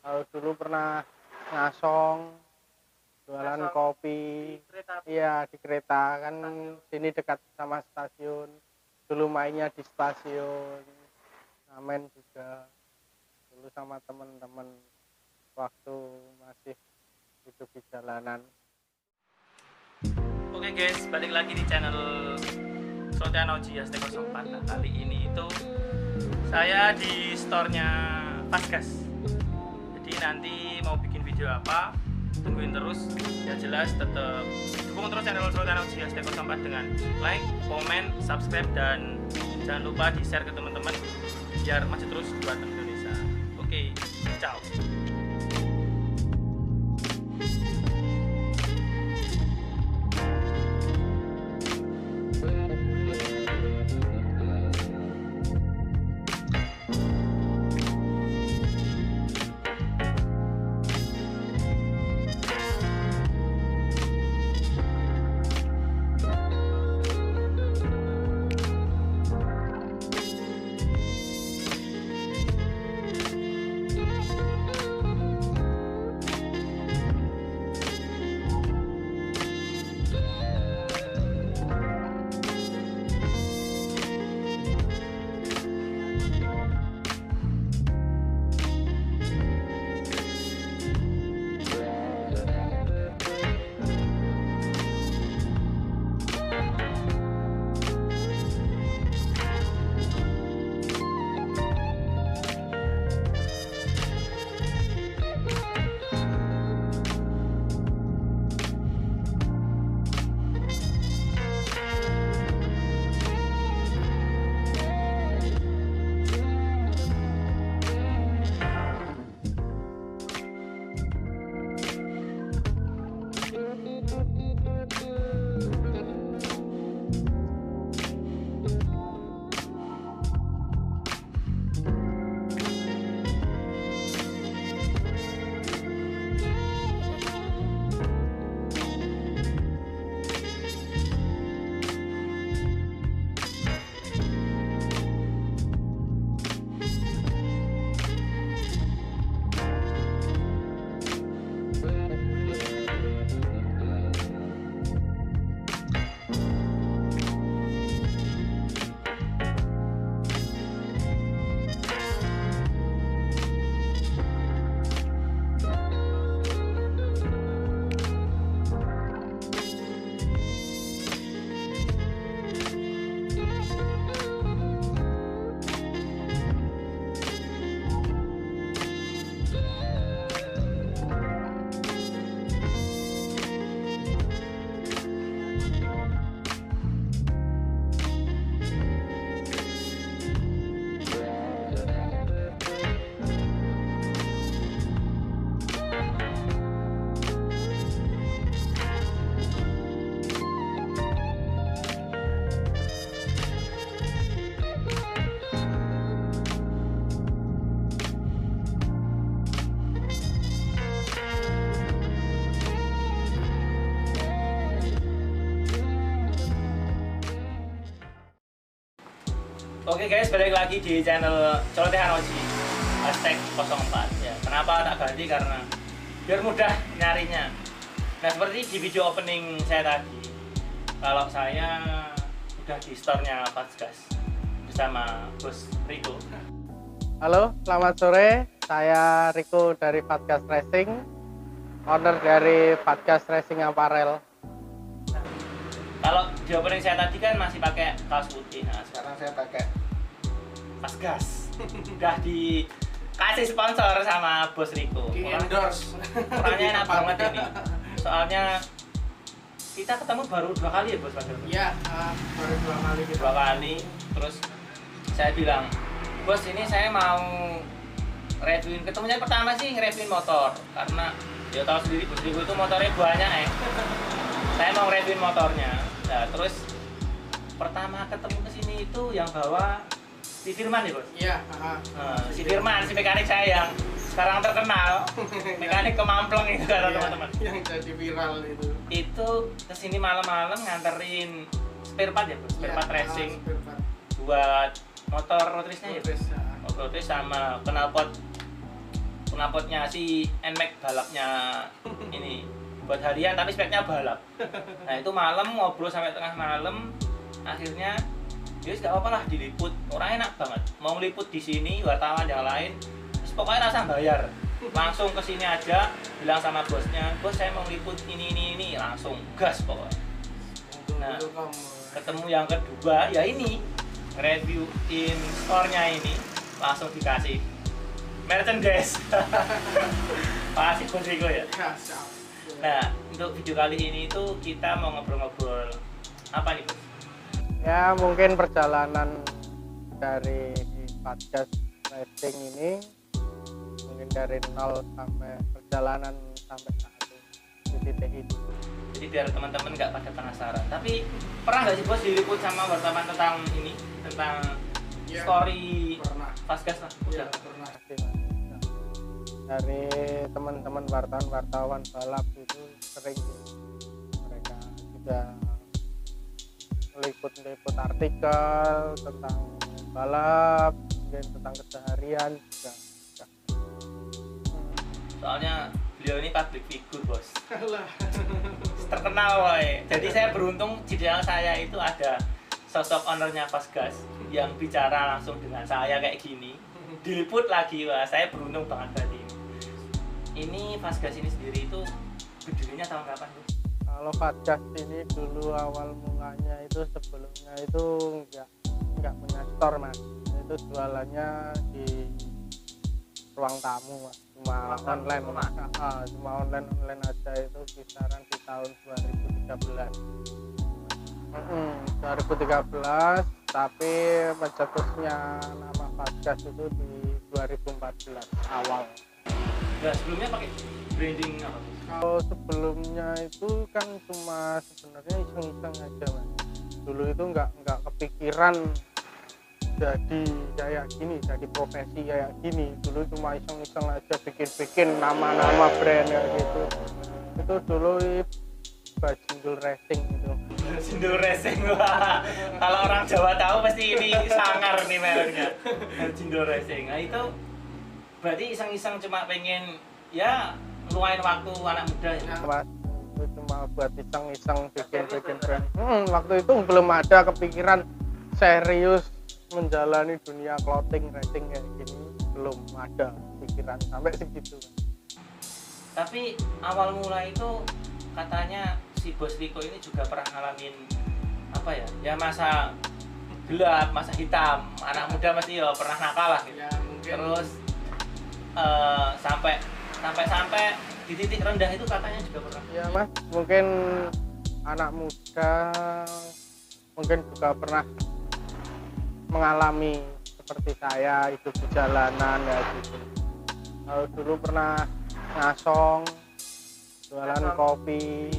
Dulu pernah ngasong, jualan kopi. Iya, di kereta kan sini dekat sama stasiun. Dulu mainnya di stasiun. Ngamen juga dulu sama teman-teman waktu masih hidup di jalanan. Oke guys, balik lagi di channel Sotiano JST04. Nah, kali ini itu saya di store-nya Pasgas. Jadi nanti mau bikin video apa, tungguin terus. Ya jelas tetap dukung terus channel Sotiano JST04 dengan like, komen, subscribe, dan jangan lupa di-share ke teman-teman biar maju terus buatan Indonesia. Oke, ciao. Oke guys, balik lagi di channel Coletehan Oji #04 ya. Kenapa tak ganti? Karena biar mudah nyarinya. Nah, seperti di video opening saya tadi, kalau saya udah di store-nya Pasgas bersama Bos Riko. Halo, selamat sore. Saya Riko dari Pasgas Racing, owner dari Pasgas Racing Apparel. Kalau di opening saya tadi kan masih pakai kaos putih. Nah, sekarang saya pakai Pasgas. Udah dikasih sponsor sama Bos Riko. Di endorse. Orangnya enak banget ini. Soalnya kita ketemu baru 2 kali ya Bos Pasgas. Iya, baru 2 kali gitu. 2 kali. Terus saya bilang, Bos ini saya mau reviewin. Ketemunya pertama sih nge-reviewin motor. Karena ya tahu sendiri Bos Riko itu motornya banyak ya. Saya mau reviewin motornya. Nah, terus pertama ketemu ke sini itu yang bawa si Firman ya Bos? Iya, Si Firman, si mekanik saya yang sekarang terkenal, mekanik kemampleng itu kata teman-teman. Yang jadi viral itu. Itu kesini malam-malam nganterin spare part ya Bos? Spare part racing spare part. buat motor road race-nya ya Bos? Terus, Road race sama knalpot knalpotnya si NMAX balapnya ini buat harian tapi speknya balap. Nah itu malam ngobrol sampai tengah malam, akhirnya ya nggak apa-apa lah diliput. Orang enak banget mau ngeliput di sini, wartawan yang lain terus pokoknya rasa bayar, langsung ke sini aja, bilang sama bosnya, bos saya mau ngeliput ini, langsung gas pokoknya. Nah ketemu yang kedua ya ini, reviewin store-nya ini, langsung dikasih merchandise. Makasih Bos Riko ya. Ya, siap. Nah, untuk video kali ini itu kita mau ngobrol-ngobrol apa nih, Bos? Ya mungkin perjalanan dari podcast racing ini mungkin dari nol sampai perjalanan sampai saat ini di titik itu. Jadi biar teman-teman nggak pada penasaran. Tapi pernah nggak sih Bos diliput sama wartawan tentang ini, tentang Ya, story pernah. Pasgas lah? Ya, Udah. pernah. Dari teman-teman wartawan balap itu sering mereka juga meliput artikel tentang balap, kemudian tentang keseharian juga. Soalnya beliau ini public figure, Bos. Alah. Terkenal, woy. Jadi saya beruntung di channel saya itu ada sosok ownernya Pasgas yang bicara langsung dengan saya kayak gini. Diliput lagi, wah saya beruntung banget tadi. Ini Pasgas ini sendiri itu berdirinya tahun kapan, Bos? Kalau podcast ini dulu awal mulanya itu sebelumnya itu nggak punya store Mas, itu jualannya di ruang tamu Mas. Cuma online Mas. Cuma online aja, itu kisaran di tahun 2013. 2013, tapi pencetusnya nama podcast itu di 2014 awal. Nah, sebelumnya pakai branding apa? Kalau sebelumnya itu kan cuma sebenarnya iseng-iseng aja Mas. Dulu itu nggak kepikiran jadi kayak gini, jadi profesi kayak gini. Dulu cuma iseng-iseng aja bikin nama-nama brand kayak gitu. Itu dulu Bajindul Racing gitu. Bajindul Racing, wah. Kalau orang Jawa tahu pasti ini sangar nih mereknya. Bajindul Racing. Nah itu berarti iseng-iseng cuma pengen ya luangin waktu anak muda ya. Mas, itu cuma buat iseng-iseng bikin brand. Waktu itu belum ada kepikiran serius menjalani dunia clothing racing kayak gini, belum ada pikiran sampai segitu. Tapi awal mula itu katanya si Bos Riko ini juga pernah ngalamin apa ya? Ya masa gelap, masa hitam. Anak muda pasti ya pernah nakal lah gitu. Ya, mungkin. Terus sampai di titik rendah itu katanya juga pernah. Ya Mas, mungkin anak muda mungkin juga pernah mengalami seperti saya, hidup di jalanan ya gitu. Kalau dulu pernah ngasong, jualan kopi,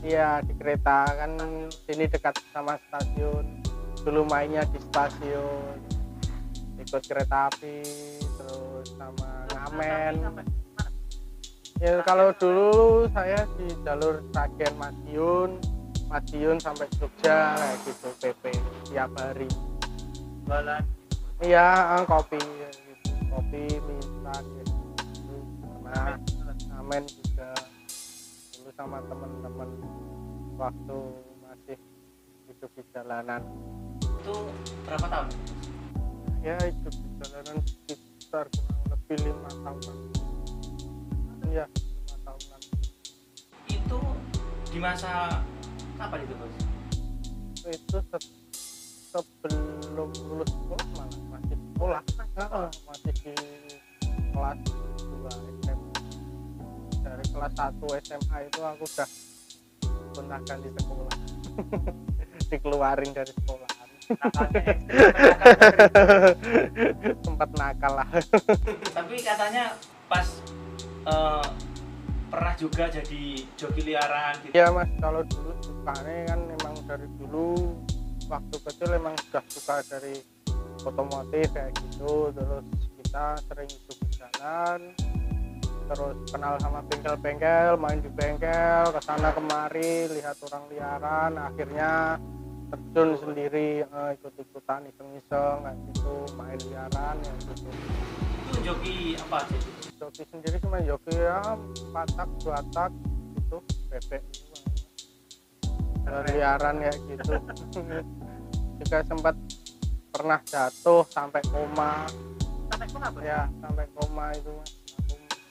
iya di kereta kan, sini dekat sama stasiun. Dulu mainnya di stasiun, ikut kereta api, terus sama ngamen. Ya kalau dulu saya di jalur Sragen Madiun sampai Jogja kayak gitu, PP tiap hari. Jualan. Iya, kopi gitu. Kopi minta gitu. Pernah ngamen juga dulu sama teman-teman waktu masih hidup di jalanan. Itu berapa tahun? Ya hidup di jalanan sekitar kurang lebih 5 tahunan. Ya 5 tahunan. Itu di masa kapan itu, Bos? Itu sebelum lulus sekolah, malah masih sekolah. Masih di kelas 2 SMA. Dari kelas 1 SMA itu aku udah pernah ganti sekolah. Dikeluarin dari sekolah. Sempat nakal lah. Tapi katanya pas pernah juga jadi joki liaran gitu. Ya Mas, kalau dulu sukanya kan memang dari dulu waktu kecil emang sudah suka dari otomotif kayak gitu. Terus kita sering hidup di jalan, terus kenal sama bengkel-bengkel, main di bengkel, kesana kemari, lihat orang liaran, akhirnya terjun sendiri, ikut-ikutan iseng-iseng kayak gitu, main liaran kayak gitu. Itu joki apa aja itu? joki sendiri cuma joki ya 4 tak 2 tak itu bebek liaran ya gitu. Juga sempat pernah jatuh sampai koma Sampai kok apa? ya, sampai koma itu Mas.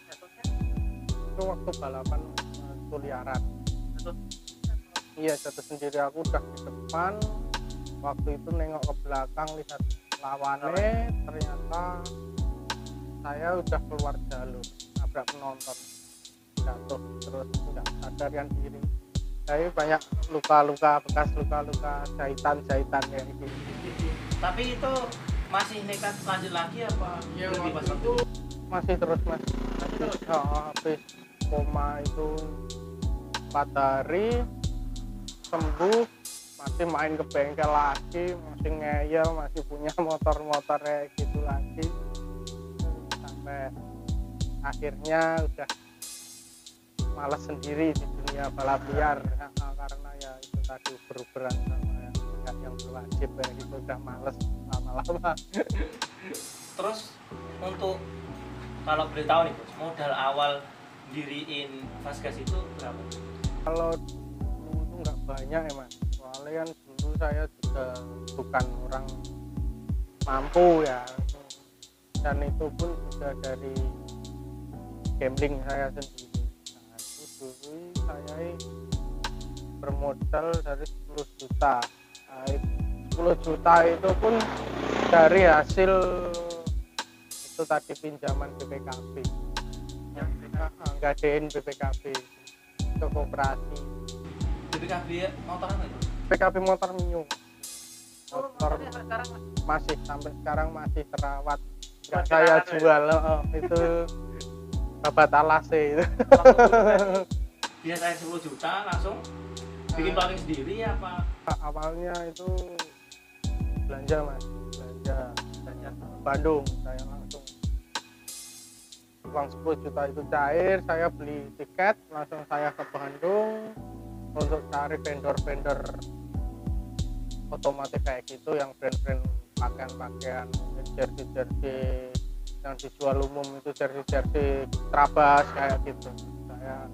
Jatuhnya? Itu waktu balapan waktu liaran. Jatuh. Iya, jatuh sendiri. Aku udah di depan, waktu itu nengok ke belakang lihat lawannya, ternyata saya udah keluar jalur, nabrak penonton, jatuh terus nggak sadarkan diri. Saya banyak luka-luka, bekas luka-luka, jahitan-jahitan kayak gitu. Tapi itu masih nekat lanjut lagi apa? Iya, Berhenti pas waktu itu? Masih terus Mas. Terus? Habis koma itu 4 hari sembuh, masih main ke bengkel lagi, masih ngeyel, masih punya motor-motor kayak gitu lagi, sampai akhirnya udah males sendiri di dunia balap liar. Karena ya itu tadi uber-uberan sama yang berwajib kayak gitu, udah males lama-lama. Terus untuk kalau boleh tahu nih Bos, modal awal diriin Fastgas itu berapa? Kalau dulu itu nggak banyak ya Mas, soalnya kan dulu saya juga bukan orang mampu ya, dan itu pun juga dari gambling saya sendiri. Nah itu dulu saya bermodal dari 10 juta. Nah, 10 juta itu pun dari hasil itu tadi pinjaman BPKB, Yang nggadein BPKB ke koperasi. BPKB motor apa itu? BPKB motor Mio, Oh, motor motornya sekarang masih sampai sekarang masih terawat, nggak Buat saya kenangan jual. Itu babat alase itu. dia saya 10 juta langsung bikin plotting sendiri apa? Awalnya itu belanja Mas, belanja Bandung. Saya langsung uang 10 juta itu cair, saya beli tiket, langsung saya ke Bandung untuk cari vendor-vendor otomotif kayak gitu, yang brand-brand pakaian-pakaian, jersey-jersey yang dijual umum itu, jersey-jersey Trabas kayak gitu. Saya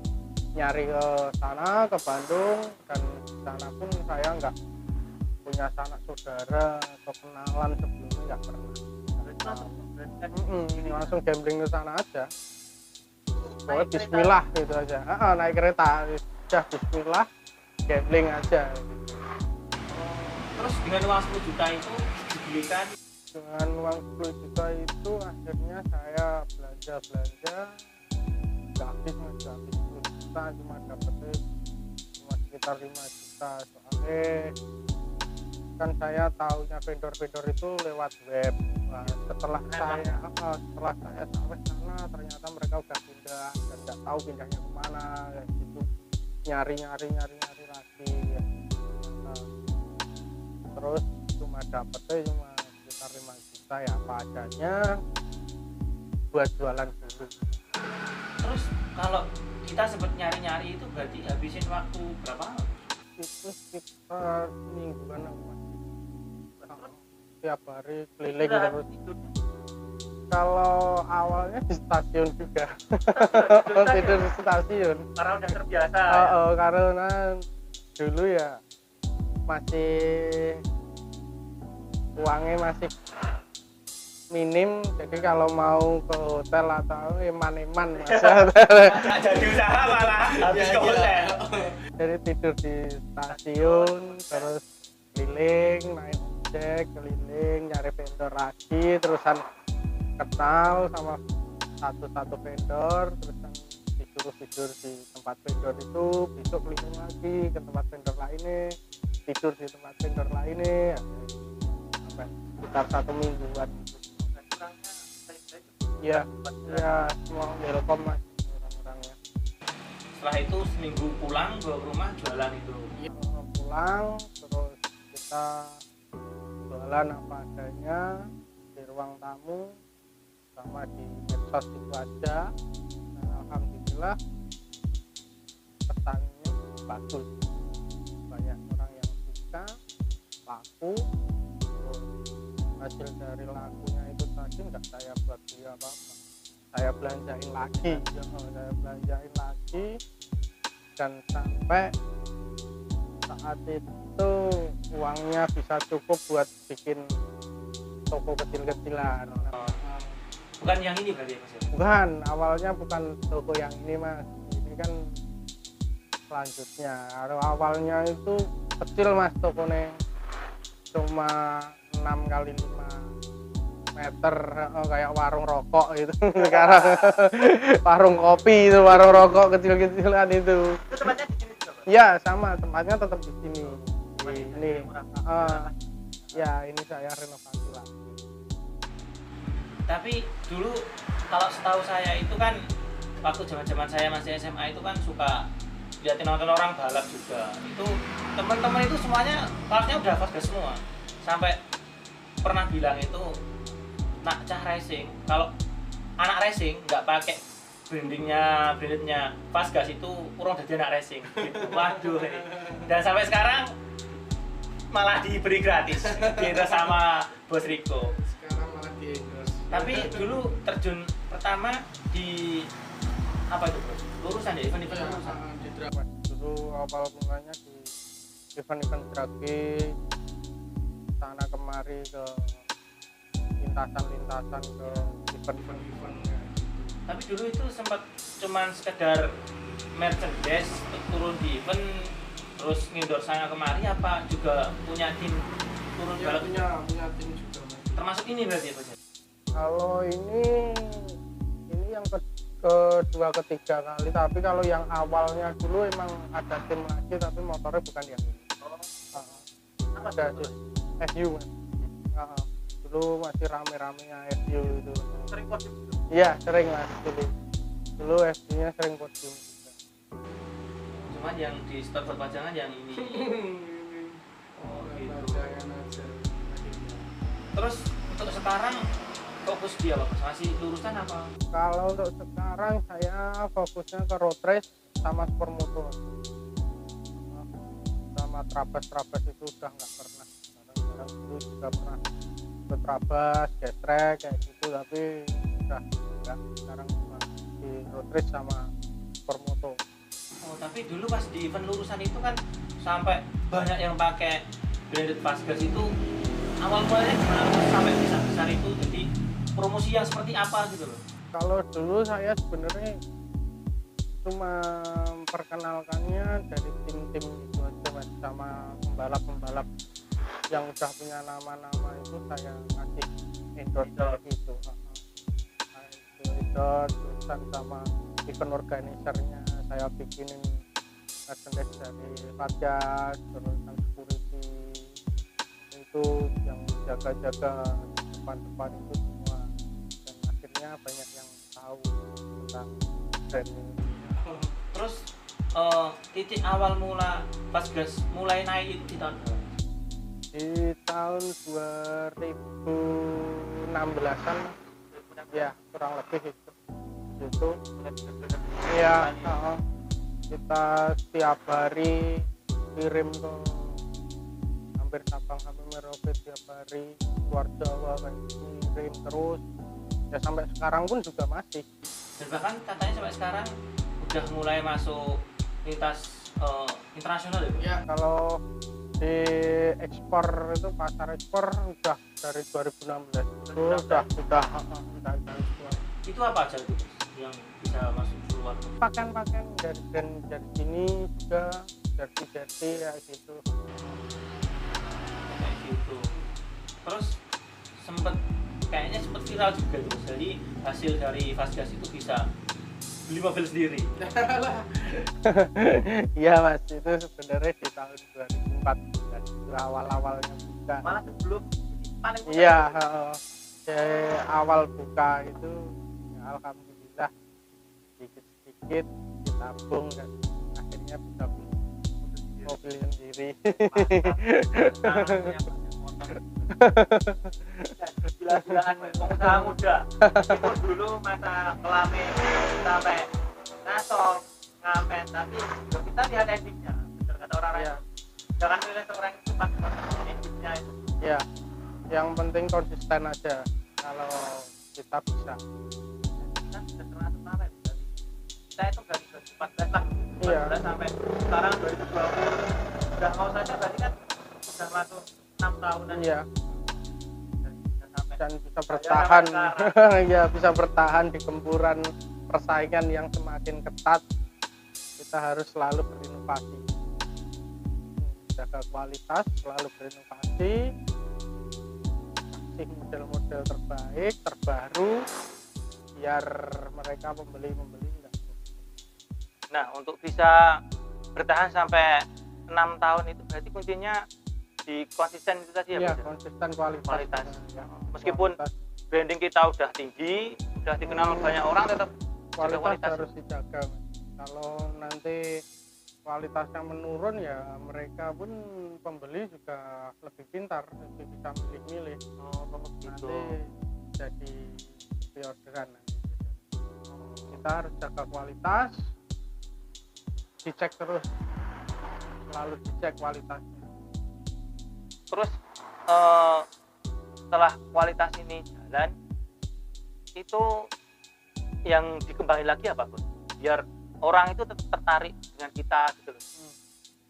nyari ke sana, ke Bandung, dan di sana pun saya nggak punya sanak saudara atau kenalan sebelumnya, nggak pernah. Langsung gambling ke sana aja. Pokoknya bismillah gitu aja. Naik kereta, udah bismillah, gambling aja. Terus dengan uang 10 juta itu dibelikan Dengan uang 10 juta itu akhirnya saya belanja, nggak habis Mas, nggak habis 10 juta, cuma dapetnya cuma sekitar 5 juta. Soalnya kan saya tahunya vendor-vendor itu lewat web. Nah, setelah saya sampai sana, ternyata mereka udah pindah dan nggak tahu pindahnya kemana kayak gitu. Nyari lagi ya. Nah, terus cuma dapetnya cuma sekitar 5 juta ya apa adanya buat jualan dulu. terus kalau kita sempet nyari-nyari itu berarti habisin waktu berapa lama? Itu sekitar mingguan Mas. Tiap hari keliling terus. Kalau awalnya di stasiun juga. Tidur di stasiun. Karena udah terbiasa. Karena dulu ya masih uangnya masih minim, jadi kalau mau ke hotel atau eman-eman Mas. Nggak jadi usaha malah habis ke hotel. Jadi tidur di stasiun, terus keliling, naik ojek, keliling, nyari vendor lagi, terusan kenal sama satu-satu vendor, terusan disuruh tidur di tempat vendor itu, besok keliling lagi ke tempat vendor lainnya, tidur di tempat vendor lainnya, sampai sekitar 1 mingguan. Iya, semua welcome Mas orang-orangnya. Setelah itu seminggu pulang bawa ke rumah jualan itu. Pulang terus kita jualan apa adanya di ruang tamu sama di medsos itu aja. Dan alhamdulillah pesannya bagus, banyak orang yang suka, laku. Terus hasil dari lakunya itu tadi nggak saya buat beli apa-apa, saya belanjain lagi ya, saya belanjain lagi dan sampai saat itu uangnya bisa cukup buat bikin toko kecil-kecilan. Bukan yang ini berarti ya Mas? Bukan, awalnya bukan toko yang ini Mas, ini kan selanjutnya. Awalnya itu kecil Mas, tokonya cuma 6 kali 5 meter, kayak warung rokok itu. Sekarang warung kopi itu, warung rokok kecil-kecilan itu. Itu tempatnya di sini juga Pak? Ya sama, tempatnya tetap di sini. Ini ya ini saya renovasi lagi. Tapi dulu kalau setahu saya itu kan waktu zaman saya masih SMA itu kan suka liatin nonton orang balap juga. Itu teman-teman itu semuanya parknya udah Fastgas semua. Sampai pernah bilang itu nak cah racing, kalau anak racing nggak pakai brandednya Fastgas itu kurang jadi anak racing gitu. Waduh. Dan sampai sekarang malah diberi gratis gitu sama Bos Riko. Sekarang malah di endorse. Tapi dulu terjun pertama di apa itu Bos? Lurusan ya, event-event Ya, lurusan. di drag. Dulu awal mulanya di event-event draghi, sana kemari ke lintasan-lintasan, ke event-event. Tapi dulu itu sempat cuman sekedar merchandise turun di event terus ngindor sana kemari, apa juga punya tim turun Ya, balap punya tim juga Mas. termasuk ini berarti ya Bos? Kalau ini yang kedua ketiga kali, tapi kalau yang awalnya dulu emang ada tim lagi tapi motornya bukan yang ini. Ada SU Mas. Dulu masih rame-ramenya SU itu. Sering podium. Iya sering Mas dulu SU-nya sering podium juga. Cuman yang di store perpajangan yang ini. Oh gitu. Jangan aja. Terus untuk sekarang fokus dia apa? Masih lurusan apa? Kalau untuk sekarang saya fokusnya ke road race sama supermoto, sama trabas itu udah nggak pernah. Sekarang dulu juga pernah ke trabas, gestrek kayak gitu, tapi udah enggak. Sekarang cuma di road race sama supermoto. Oh, tapi dulu pas di event lurusan itu kan sampai banyak yang pakai branded Fastgas itu. Awal mulanya gimana Mas? Sampai bisa besar itu, jadi promosi yang seperti apa gitu loh? Kalau dulu saya sebenarnya cuma memperkenalkannya dari tim-tim itu aja Mas, sama pembalap-pembalap yang udah punya nama-nama itu saya kasih endorse dari itu. Endorse terusan sama event organisernya saya bikinin merchandise dari Fastgas, terusan security itu yang jaga-jaga depan-depan itu semua, dan akhirnya banyak yang tahu tentang brand ini. Terus titik awal mula Fastgas mulai naik itu di tahun berapa? Di tahun 2016-an ya kurang lebih itu ya, kita setiap hari kirim ke hampir Sabang sampai Merauke, tiap hari luar Jawa kayak gitu, kirim terus ya sampai sekarang pun juga masih. Dan bahkan katanya sampai sekarang udah mulai masuk lintas internasional ya? Ya, Kalau di ekspor itu, pasar ekspor udah dari 2016 itu udah ekspor. Itu apa aja itu yang bisa masuk keluar? Pakaian dari brand dari sini juga, jersey ya gitu. Kayak gitu. Terus kayaknya sempet viral juga gitu. Jadi hasil dari Fastgas itu bisa beli mobil sendiri. Iya Mas, itu sebenarnya di tahun 2014 itu awal-awalnya buka. Malah sebelum paling Iya, awal buka itu ya, alhamdulillah sedikit-sedikit ditabung dan akhirnya bisa beli mobil sendiri. Gila-gilaan pengusaha muda. Meskipun dulu masa kelame sampai ngasong ngamen, tapi kita lihat endingnya. Bener kata orang lain. Iya. Jangan milih orang itu pas endingnya itu. Ya, Yang penting konsisten aja kalau kita bisa. Kan sudah termasuk apa ya? Saya itu dari 2014 lah. Iya. 2014 sampai sekarang 2020. Udah mau saja berarti kan sudah masuk 6 tahunan. Iya, Sudah sampai dan bisa bertahan. sekarang. Ya, bisa bertahan di gempuran persaingan yang semakin ketat. Kita harus selalu berinovasi, jaga kualitas, selalu berinovasi, kasih model-model terbaik, terbaru, biar mereka pembeli enggak. Nah, untuk bisa bertahan sampai 6 tahun itu berarti kuncinya di konsisten itu tadi ya, Iya, Bos? konsisten kualitas. Kualitas. Ya, Meskipun kualitas, branding kita udah tinggi, udah dikenal banyak orang, tetap jaga kualitas harus dijaga, Mas. Kalau nanti kualitasnya menurun ya mereka pun pembeli juga lebih pintar, lebih bisa milih-milih. Oh, gitu. Nanti jadi orderan nanti. Kita harus jaga kualitas, dicek terus, selalu dicek kualitasnya. Terus setelah kualitas ini jalan, itu yang dikembangin lagi apa, Bos? Biar orang itu tetap tertarik dengan kita gitu loh.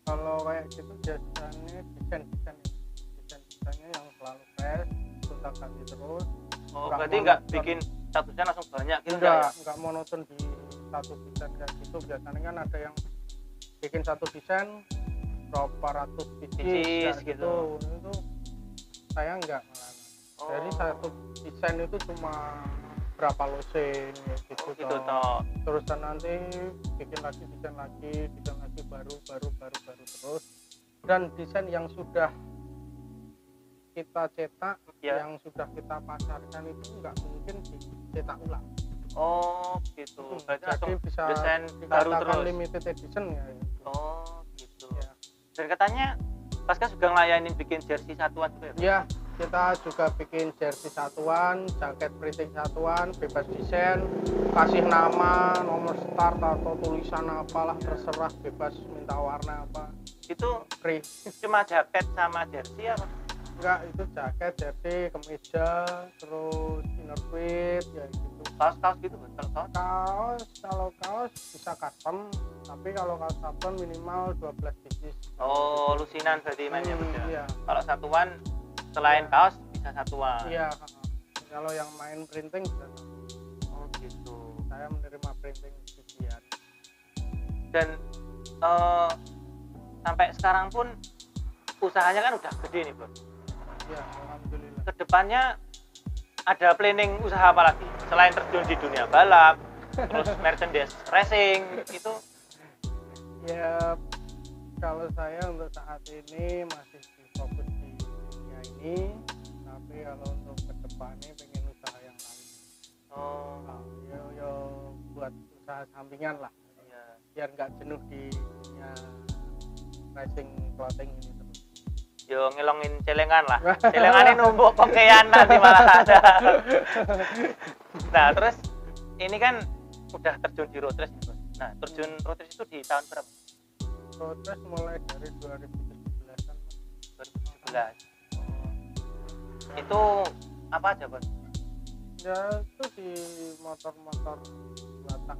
Kalau kayak gitu biasanya desainnya yang selalu fresh, kita ganti terus. Oh, Nggak berarti nggak monoton. bikin satu desain langsung banyak gitu ya? Enggak monoton di satu desain kayak gitu. Biasanya kan ada yang bikin satu desain berapa ratus Pieces pieces kayak gitu. Itu saya enggak malah. Oh. Jadi satu desain itu cuma berapa losen gitu, Oh, gitu toh. toh. Terus nanti bikin lagi desain lagi baru terus. Dan desain yang sudah kita cetak, Ya. yang sudah kita pasarkan itu nggak mungkin dicetak ulang. Oh, gitu. Berarti langsung Jadi bisa desain baru dikatakan terus. limited edition ya. Oh, gitu. Ya. Dan katanya Pasca juga ngelayanin bikin jersey satuan juga ya, Bos? Ya, kita juga bikin jersey satuan, jaket printing satuan, bebas desain, kasih nama, nomor start atau tulisan apalah terserah, bebas minta warna apa, Itu free. cuma jaket sama jersey apa? Enggak, itu jaket, jersey, kemeja, terus inner tweed, ya gitu. Kaos-kaos gitu, Bos? Kalau kaos bisa custom, tapi kalau kaos custom minimal 12 pieces. Oh, lusinan berarti mainnya, Bos, ya? Iya. Kalau satuan selain Iya. kaos bisa satuan. Iya, kalau yang main printing bisa. Oh, gitu. Saya menerima printing bijian. Dan sampai sekarang pun usahanya kan udah gede nih, Bos. Ya, alhamdulillah. Kedepannya ada planning usaha apa lagi selain terjun di dunia balap, terus merchandise racing itu? Ya, kalau saya untuk saat ini masih fokus di dunia ini, tapi kalau untuk kedepannya pengen usaha yang lain. Oh, Yo buat usaha sampingan lah, iya. biar nggak jenuh di dunia racing clothing ini terus. Yo ngelongin celengan lah. Celengannya numpuk kokean nanti malah ada. Nah, terus ini kan udah terjun di road race nih, Bos. Nah, terjun road race itu di tahun berapa? Road race mulai dari 2017-an. 2017. Itu apa aja, Bos? Ya itu di motor-motor Batak.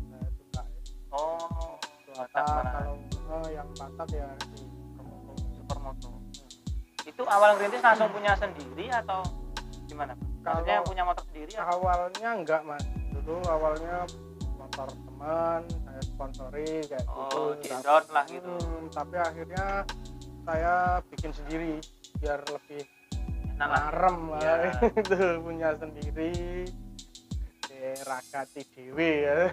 Saya suka ya. Oh, Batak, mana? kalau yang Batak ya di Supermoto. Itu awal ngerintis langsung punya sendiri atau gimana, Pak? Maksudnya yang punya motor sendiri atau? awalnya enggak, Mas. Dulu awalnya motor teman saya sponsori kayak Oh, gitu. di endorse lah gitu. Tapi akhirnya saya bikin sendiri biar lebih Nah, lah. marem lah. Ya. Itu punya sendiri, rakati dewe ya.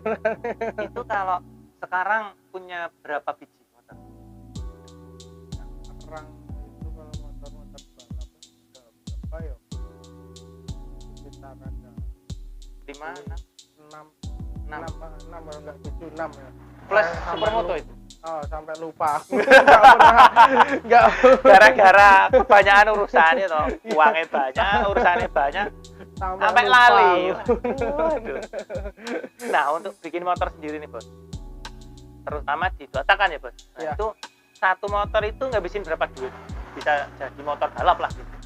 Itu kalau sekarang punya berapa biji motor? Sekarang itu kalau motor-motor balap udah berapa ya, sekitar ada 5, 6, 6 kalau nggak 7, 6 ya. plus Sampai Supermoto lupa. itu. Oh, sampai lupa. Nggak Gara-gara kebanyakan urusannya toh, uangnya banyak, urusannya banyak, sampai lupa. lali. Waduh. Nah, untuk bikin motor sendiri nih, Bos, terutama di Batak kan ya, Bos. Nah, Ya. itu satu motor itu ngabisin berapa duit? Bisa jadi motor balap lah gitu.